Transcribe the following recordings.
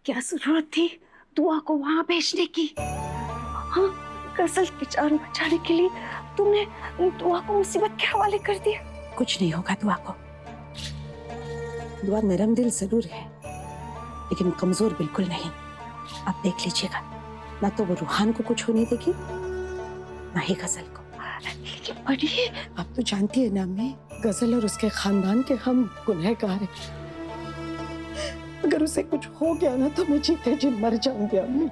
क्या जरूरत थी दुआ को वहां भेजने की? हाँ, गजल की जान बचाने के लिए तुमने दुआ को मुसीबत के हवाले कर दिया। कुछ नहीं होगा दुआ को। दुआ नरम दिल जरूर है लेकिन कमजोर बिल्कुल नहीं। आप देख लीजिएगा, ना तो वो रूहान को कुछ होने देगी ना ही गजल को। लेकिन बड़ी, आप तो जानती है ना अम्मी, गजल और उसके खानदान के हम गुनहगार हैं। अगर उसे कुछ हो गया ना तो मैं जीते जी मर जाऊंगी अम्मी।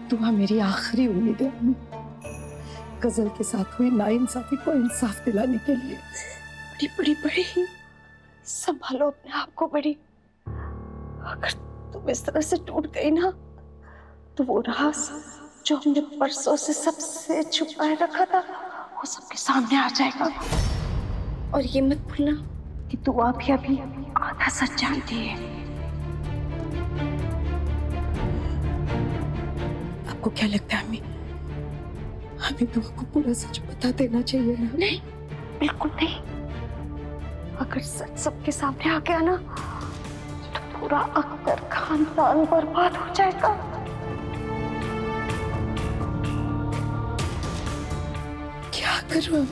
दुआ मेरी आखिरी उम्मीद है अम्मी, गजल के साथ हुई नाइंसाफी को इंसाफ दिलाने के लिए। बड़ी बड़ी बड़ी, संभालो अपने आप को बड़ी। अगर तुम इस तरह से टूट गई ना तो वो राज जो हमने परसों से सबसे छुपाए रखा था वो सबके सामने आ जाएगा। और ये मत भूलना कि दुआ भी अभी आधा सच जानती है। आपको क्या लगता है अम्मी, हमें दुआ को पूरा सच बता देना चाहिए ना? नहीं, बिल्कुल नहीं। अगर सच सबके सामने आ गया ना तो पूरा अख्तर खानदान बर्बाद हो जाएगा। क्या करूं?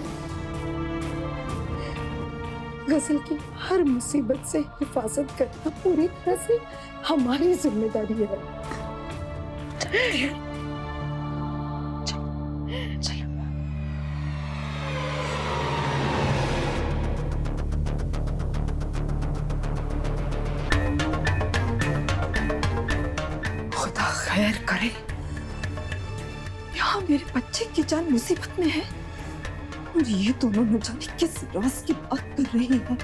गजल की हर मुसीबत से हिफाजत करना पूरी तरह से हमारी जिम्मेदारी है। चलो। खुदा खैर करे, यहाँ मेरे बच्चे की जान मुसीबत में है और ये दोनों न जाने किस राज की बात कर रही है।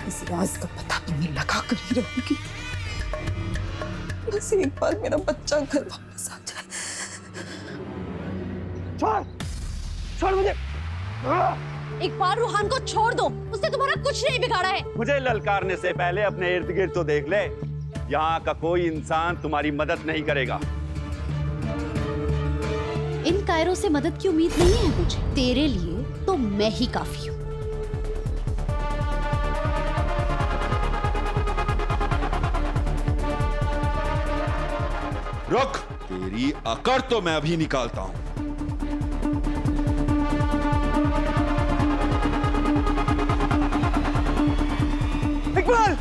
इस राज का पता तो मैं लगा कर ही रहूंगी। बस एक बार मेरा बच्चा घर वापस आ जाए। छोड़ मुझे। एक बार रूहान को छोड़ दो, उसने तुम्हारा कुछ नहीं बिगाड़ा है। मुझे ललकारने से पहले अपने इर्द गिर्द तो देख ले। यहाँ का कोई इंसान तुम्हारी मदद नहीं करेगा। इन कायरों से मदद की उम्मीद नहीं है मुझे। तेरे लिए तो मैं ही काफी हूँ। रुक, तेरी अकड़ तो मैं अभी निकालता हूँ। इकबाल!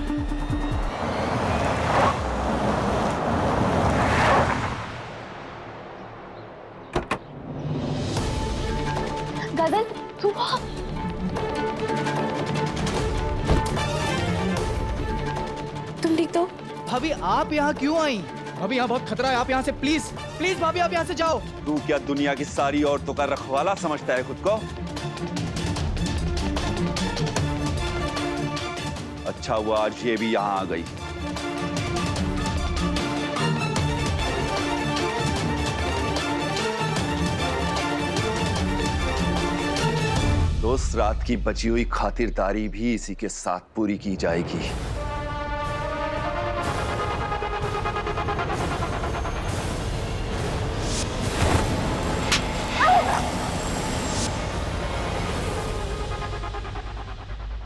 गजल, दुआ। तुम ठीक तो? भाभी आप यहाँ क्यों आई? भाभी यहाँ बहुत खतरा है, आप यहाँ से प्लीज प्लीज भाभी आप यहाँ से जाओ। तू क्या दुनिया की सारी औरतों का रखवाला समझता है खुद को? अच्छा हुआ आज ये भी यहाँ आ गई। तो उस रात की बची हुई खातिरदारी भी इसी के साथ पूरी की जाएगी।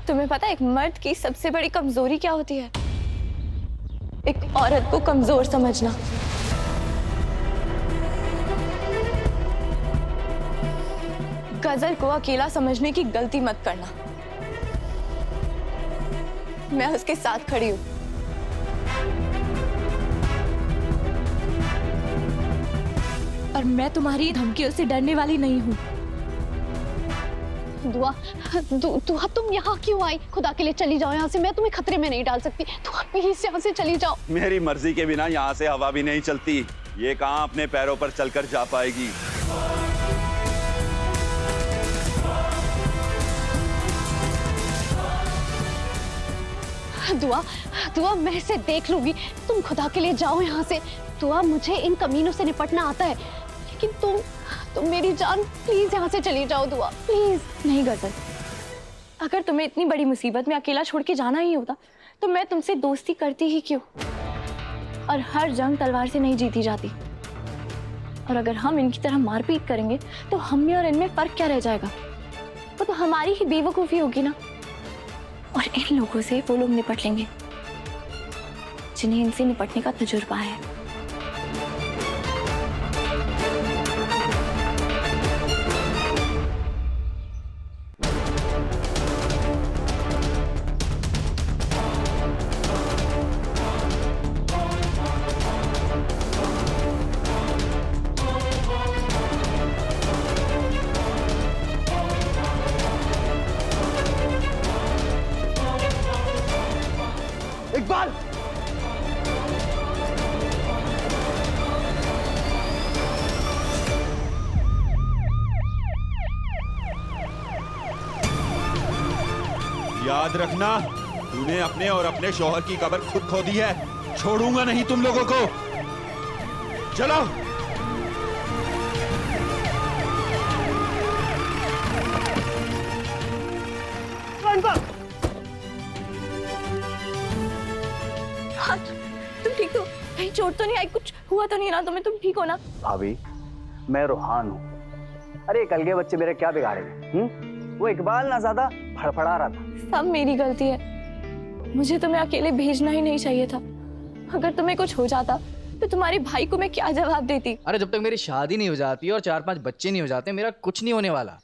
तुम्हें पता है एक मर्द की सबसे बड़ी कमजोरी क्या होती है? एक औरत को कमजोर समझना। गजल को अकेला समझने की गलती मत करना। मैं उसके साथ खड़ी हूं। और मैं तुम्हारी धमकियों से डरने वाली नहीं हूँ। दुआ, दुआ तुम यहाँ क्यों आई? खुदा के लिए चली जाओ यहाँ से, मैं तुम्हें खतरे में नहीं डाल सकती। दुआ प्लीज यहाँ से चली जाओ। मेरी मर्जी के बिना यहाँ से हवा भी नहीं चलती। ये कहाँ अपने पैरों पर चलकर जा पाएगी। दुआ, दुआ मैं इसे देख लूंगी। तुम खुदा के लिए जाओ यहाँ से। दुआ मुझे इन कमीनों से निपटना आता है, लेकिन तुम मेरी जान प्लीज यहाँ से चली जाओ। दुआ प्लीज। नहीं गजल, अगर तुम्हें इतनी बड़ी मुसीबत में अकेला छोड़ के जाना ही होता तो मैं तुमसे दोस्ती करती ही क्यों? और हर जंग तलवार से नहीं जीती जाती। और अगर हम इनकी तरह मारपीट करेंगे तो हम में और इनमें फर्क क्या रह जाएगा? वो तो हमारी ही बेवकूफी होगी ना। और इन लोगों से वो लोग निपट लेंगे जिन्हें इनसे निपटने का तजुर्बा है। इकबाल, याद रखना, तूने अपने और अपने शौहर की कब्र खुद खो दी है। छोड़ूंगा नहीं तुम लोगों को। चलो। तुम ठीक हो? कहीं चोट तो नहीं आई? कुछ हुआ तो नहीं ना तुम्हें? तुम ठीक हो ना? भाभी, मैं रूहान हूँ। अरे कल के बच्चे मेरे क्या बिगाड़ेंगे? वो इकबाल ना ज्यादा फड़फड़ा रहा था। सब मेरी गलती है। मुझे तुम्हें अकेले भेजना ही नहीं चाहिए था। अगर तुम्हें कुछ हो जाता तो तुम्हारे भाई को मैं क्या जवाब देती? अरे जब तक मेरी शादी नहीं हो जाती और 4-5 बच्चे नहीं हो जाते, मेरा कुछ नहीं होने वाला।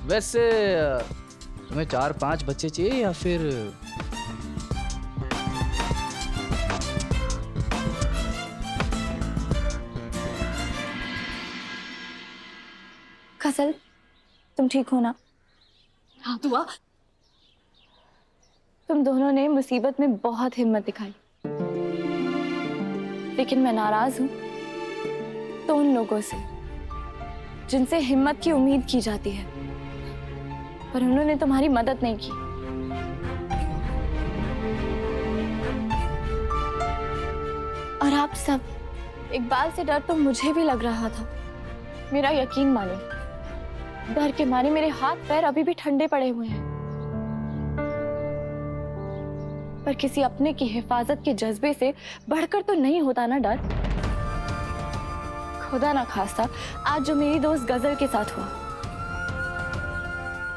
वैसे तुम्हें 4-5 बच्चे चाहिए या फिर काजल, तुम ठीक हो ना? हाँ दुआ। तुम दोनों ने मुसीबत में बहुत हिम्मत दिखाई, लेकिन मैं नाराज हूं तो उन लोगों से जिनसे हिम्मत की उम्मीद की जाती है, पर उन्होंने तुम्हारी मदद नहीं की। और आप सब, इकबाल से डर तो मुझे भी लग रहा था। मेरा यकीन मानो, डर के मारे मेरे हाथ पैर अभी भी ठंडे पड़े हुए हैं। पर किसी अपने की हिफाजत के जज्बे से बढ़कर तो नहीं होता ना डर। खुदा ना खास्ता आज जो मेरी दोस्त गजल के साथ हुआ,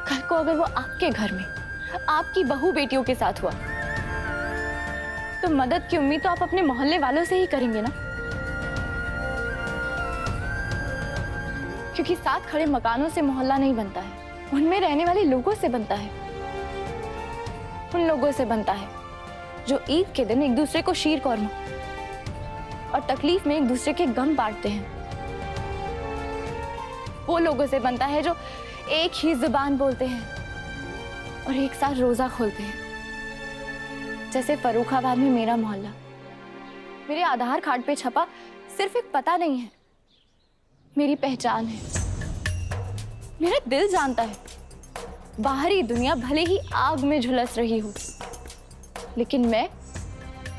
कल को अगर वो आपके घर में आपकी बहू बेटियों के साथ हुआ तो मदद की उम्मीद तो आप अपने मोहल्ले वालों से ही करेंगे ना, क्योंकि साथ खड़े मकानों से मोहल्ला नहीं बनता है, उनमें रहने वाले लोगों से बनता है। उन लोगों से बनता है जो ईद के दिन एक दूसरे को शीर कौरमा और तकलीफ में एक दूसरे के गम बांटते हैं। वो लोगों से बनता है जो एक ही जुबान बोलते हैं और एक साथ रोजा खोलते हैं। जैसे फर्रुखाबाद में मेरा मोहल्ला, मेरे आधार कार्ड पे छपा सिर्फ एक पता नहीं है, मेरी पहचान है। मेरा दिल जानता है बाहरी दुनिया भले ही आग में झुलस रही हो, लेकिन मैं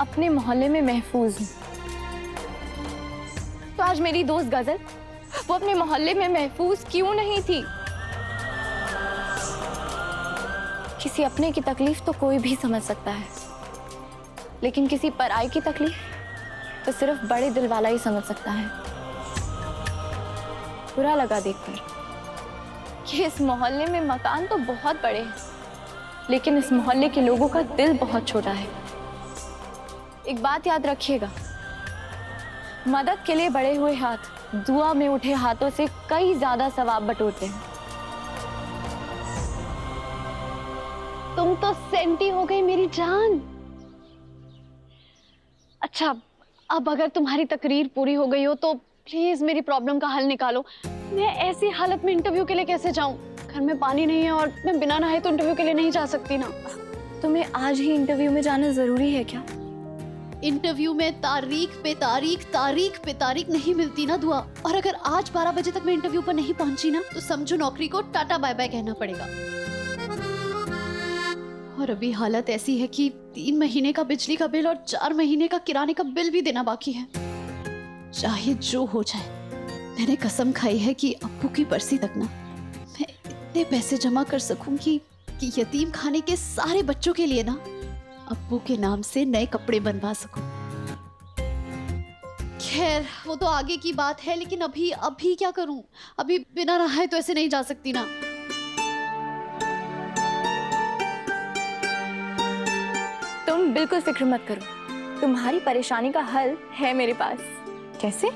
अपने मोहल्ले में महफूज हूं। तो आज मेरी दोस्त गजल, वो अपने मोहल्ले में महफूज क्यों नहीं थी? किसी अपने की तकलीफ तो कोई भी समझ सकता है, लेकिन किसी पराई की तकलीफ तो सिर्फ बड़े दिल वाला ही समझ सकता है। बुरा लगा देखकर कि इस मोहल्ले में मकान तो बहुत बड़े हैं, लेकिन इस मोहल्ले के लोगों का दिल बहुत छोटा है। एक बात याद रखिएगा, मदद के लिए बढ़े हुए हाथ दुआ में उठे हाथों से कई ज्यादा सवाब बटोरते हैं। तुम तो सेंटी हो गई मेरी जान। अच्छा, अब अगर तुम्हारी तकरीर पूरी हो गई हो तो प्लीज मेरी प्रॉब्लम का हल निकालो। मैं ऐसी हालत में इंटरव्यू के लिए कैसे जाऊं? घर में पानी नहीं है और मैं बिना नहाए तो इंटरव्यू के लिए नहीं जा सकती ना। तुम्हें आज ही इंटरव्यू में जाना जरूरी है क्या? इंटरव्यू में तारीख पे तारीख नहीं मिलती ना दुआ। और अगर आज 12 बजे तक मैं इंटरव्यू पर नहीं पहुंची ना तो समझो नौकरी को टाटा बाय बाय कहना पड़ेगा। और अभी हालत ऐसी है कि 3 महीने का बिजली का बिल और 4 महीने का किराने का बिल भी देना बाकी है। चाहे जो हो जाए, मैंने कसम खाई है कि अप्पू की बरसी तक ना मैं इतने पैसे जमा कर सकूंगी कि यतीम खाने के सारे बच्चों के लिए ना अप्पू के नाम से नए कपड़े बनवा सकूं। खैर वो तो आगे की बात है, लेकिन अभी क्या करूं? अभी बिना नहाए तो ऐसे नहीं जा सकती ना। बिल्कुल फिक्र मत करो, तुम्हारी परेशानी का हल है मेरे पास। कैसे?